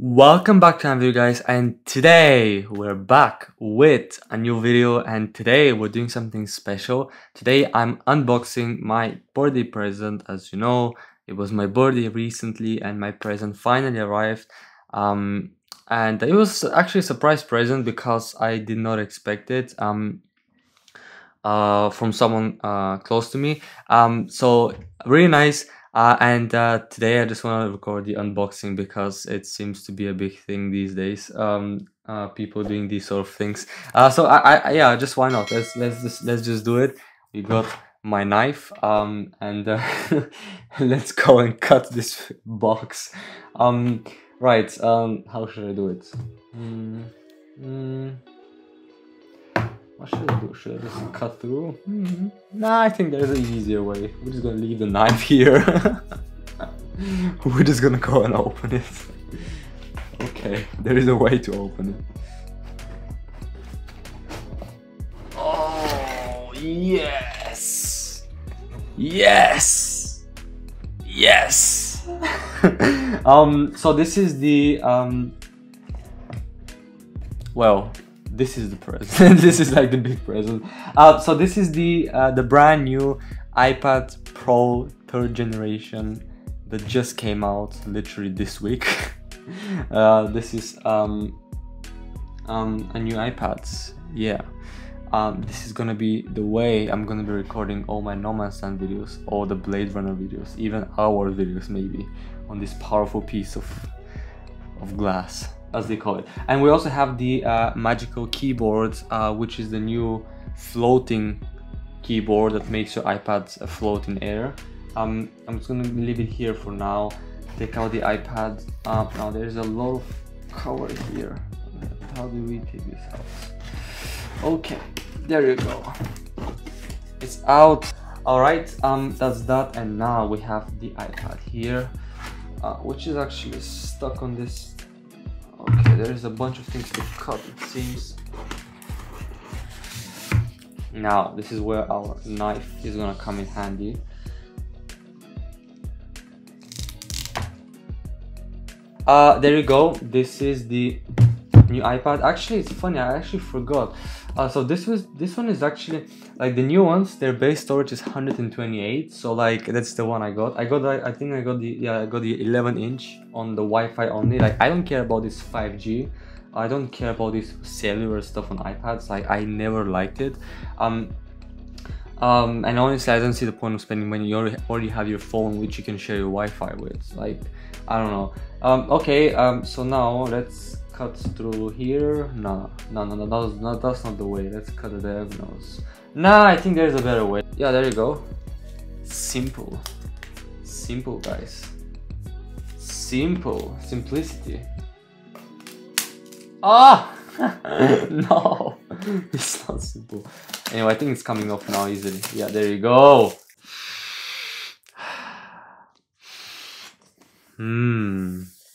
Welcome back to another video, guys, and today we're back with a new video, and today we're doing something special. Today I'm unboxing my birthday present. As you know, it was my birthday recently and my present finally arrived, and it was actually a surprise present because I did not expect it from someone close to me. So really nice. Today I just want to record the unboxing because it seems to be a big thing these days. People doing these sort of things. Yeah, just why not? Let's just do it. We got my knife. Let's go and cut this box. Right. How should I do it? What should I do? Should I just cut through? Nah, I think there's an easier way. We're just gonna leave the knife here. We're just gonna go and open it. Okay, there is a way to open it. Oh, yes! Yes! Yes! So this is the, well, this is the present. This is like the big present. So this is the brand new iPad Pro 3rd generation that just came out literally this week. This is a new iPad. Yeah. This is gonna be the way I'm gonna be recording all my No Man's Land videos, all the Blade Runner videos, even our videos maybe, on this powerful piece of glass, as they call it. And we also have the magical keyboard, which is the new floating keyboard that makes your iPad float in air. I'm just gonna leave it here for now. Take out the iPad. Now there's a lot of cover here. How do we take this out? Okay, there you go. It's out. All right, that's that. And now we have the iPad here, which is actually stuck on this. Okay, there is a bunch of things to cut, it seems. Now, this is where our knife is gonna come in handy. There you go. This is the new iPad. Actually, it's funny, I actually forgot. So this one is actually like the new ones. Their base storage is 128. So like that's the one I got. I think I got the 11-inch on the Wi-Fi only. Like I don't care about this 5G. I don't care about this cellular stuff on iPads. Like I never liked it. And honestly, I don't see the point of spending money. You already have your phone, which you can share your Wi-Fi with. Like I don't know. Okay. So now let's cut through here. No, that's not the way. Let's cut the diagonals. Nah, I think there's a better way. Yeah, there you go. Simple, guys. Simplicity. Ah, no, it's not simple. Anyway, I think it's coming off now easily. Yeah, there you go.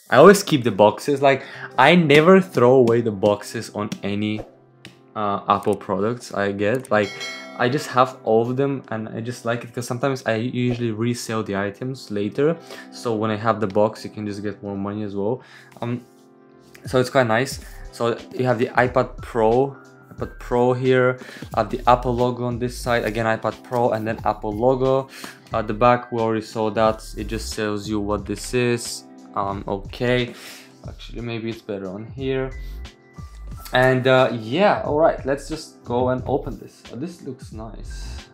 I always keep the boxes. Like I never throw away the boxes on any Apple products I get. Like I just have all of them, and I just like it because sometimes I usually resell the items later, so when I have the box you can just get more money as well. So it's quite nice. So you have the iPad Pro here, the Apple logo on this side, again iPad Pro, and then Apple logo. At the back we already saw that. It just tells you what this is. Okay, actually maybe it's better on here. And yeah, all right, let's just go and open this. This looks nice.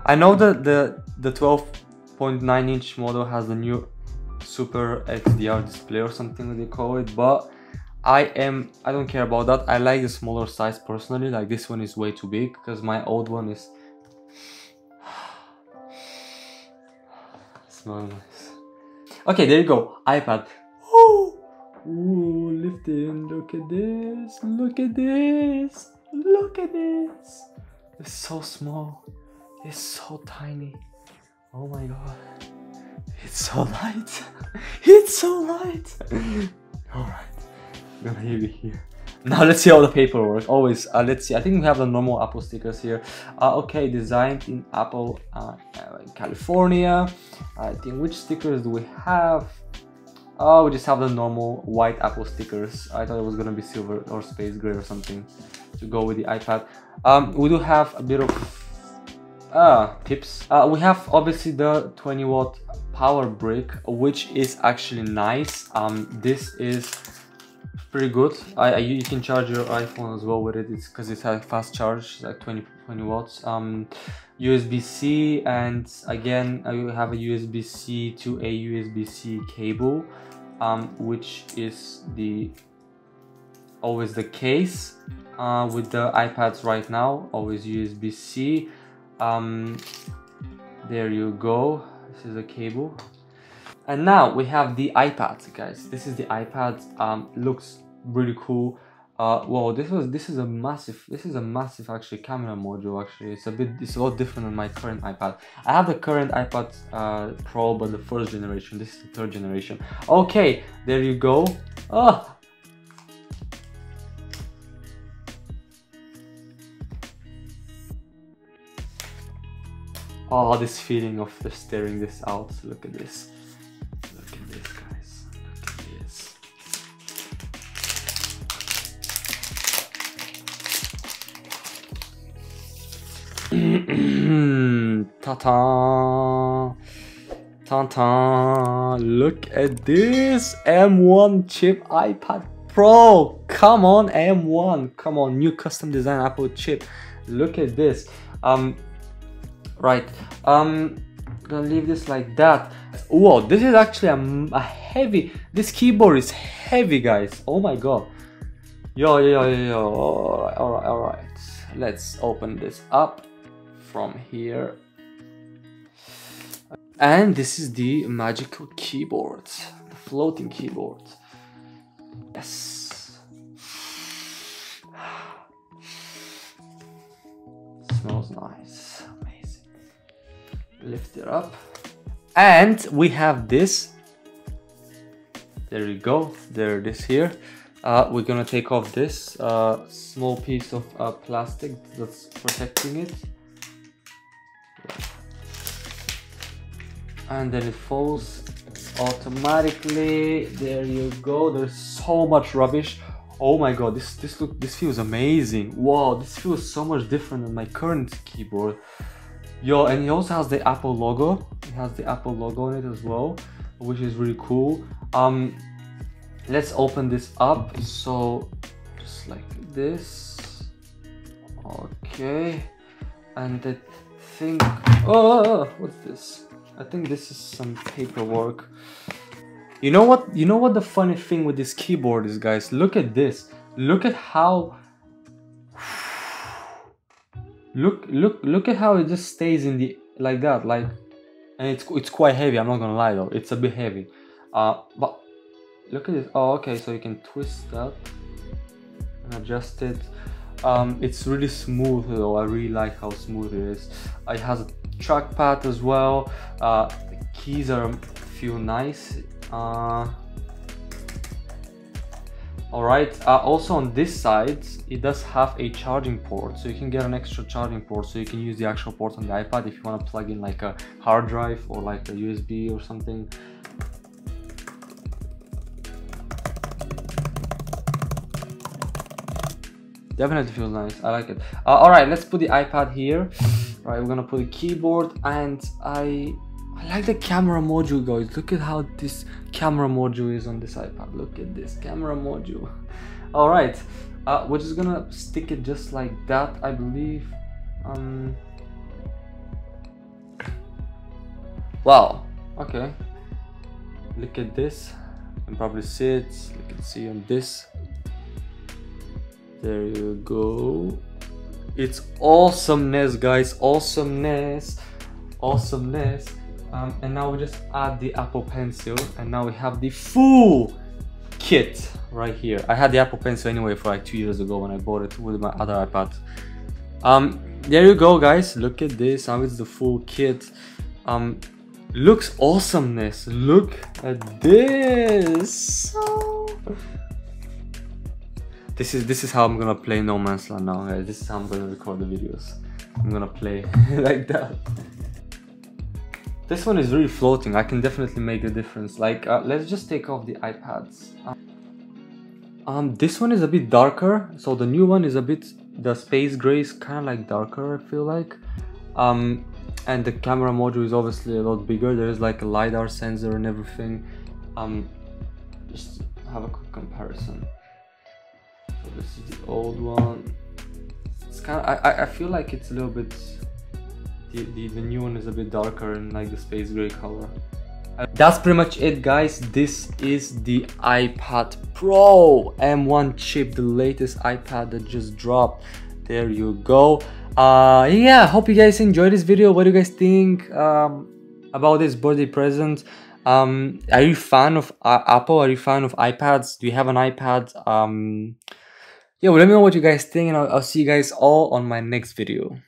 I know that the 12.9-inch model has the new Super XDR display or something that they call it, but I don't care about that. I like the smaller size personally. Like this one is way too big because my old one is smells nice. Okay, there you go, iPad. Ooh, lifting. Look at this. Look at this. Look at this. It's so small. It's so tiny. Oh my god. It's so light. It's so light. Alright. I'm gonna leave it here. Now let's see all the paperwork. Always, let's see. I think we have the normal Apple stickers here. Okay, designed in Apple, California. I think which stickers do we have? We just have the normal white Apple stickers. I thought it was gonna be silver or space gray or something to go with the iPad. We do have a bit of tips. We have obviously the 20-watt power brick, which is actually nice. This is pretty good. You can charge your iPhone as well with it. It's because it has fast charge, like 20 watts. USB-C, and again you have a USB-C to a USB-C cable, which is always the case with the iPads right now. Always USB-C. There you go. This is a cable. And now we have the iPad, guys. This is the iPad. Looks really cool. Wow, this is a massive actually camera module. Actually, it's a lot different than my current iPad. I have the current iPad Pro, but the first generation. This is the third generation. Okay, there you go. Oh, this feeling of just staring this out. Look at this. Look at this, guys. Look at this. Ta-ta! Ta-ta! Look at this M1 chip iPad Pro. Come on, M1. Come on, new custom design Apple chip. Look at this. Right, gonna leave this like that. Whoa, this is actually a heavy. This keyboard is heavy, guys. Oh my god. Yo. All right. Let's open this up from here. And this is the magical keyboard, the floating keyboard. Yes. Smells nice. Lift it up, and we have this. There you go. There it is here. We're gonna take off this small piece of plastic that's protecting it, and then it falls automatically. There you go. There's so much rubbish. Oh my god, this feels amazing. Wow, this feels so much different than my current keyboard. Yo, and it also has the Apple logo. It has the Apple logo on it as well, which is really cool. Let's open this up. So just like this. Okay. And I think, oh, what's this? I think this is some paperwork. You know what the funny thing with this keyboard is, guys? Look at this. Look at how Look at how it just stays in the like that, like, and it's quite heavy. I'm not gonna lie though, it's a bit heavy. But look at this. Oh, okay, so you can twist that and adjust it. It's really smooth though. I really like how smooth it is. It has a trackpad as well. The keys feel nice. Alright, also on this side, it does have a charging port, so you can get an extra charging port, so you can use the actual port on the iPad if you want to plug in like a hard drive or like a USB or something. Definitely feels nice, I like it. Alright, let's put the iPad here. Alright, we're gonna put the keyboard, and I like the camera module, guys. Look at how this camera module is on this iPad. Look at this camera module. All right, we're just gonna stick it just like that, I believe. Wow. Okay. Look at this. You can probably see it. You can see on this. There you go. It's awesomeness, guys. Awesomeness. Awesomeness. And now we just add the Apple Pencil, and now we have the full kit right here. I had the Apple Pencil anyway for like 2 years ago when I bought it with my other iPad. There you go, guys. Look at this. Now it's the full kit. Looks awesomeness. Look at this. This is how I'm gonna play No Man's Land now, guys. This is how I'm gonna record the videos. I'm gonna play like that. This one is really floating. I can definitely make a difference. Like, let's just take off the iPads. This one is a bit darker. So the new one is a bit, the space gray is kind of like darker, I feel like. And the camera module is obviously a lot bigger. There is like a LiDAR sensor and everything. Just have a quick comparison. So this is the old one. It's kind of, I feel like it's a little bit, the new one is a bit darker and like the space gray color. That's pretty much it, guys. This is the iPad Pro M1 chip, the latest iPad that just dropped. There you go. Yeah, hope you guys enjoyed this video. What do you guys think about this birthday present? Are you a fan of Apple? Are you a fan of iPads? Do you have an iPad? Yeah, well, let me know what you guys think, and I'll see you guys all on my next video.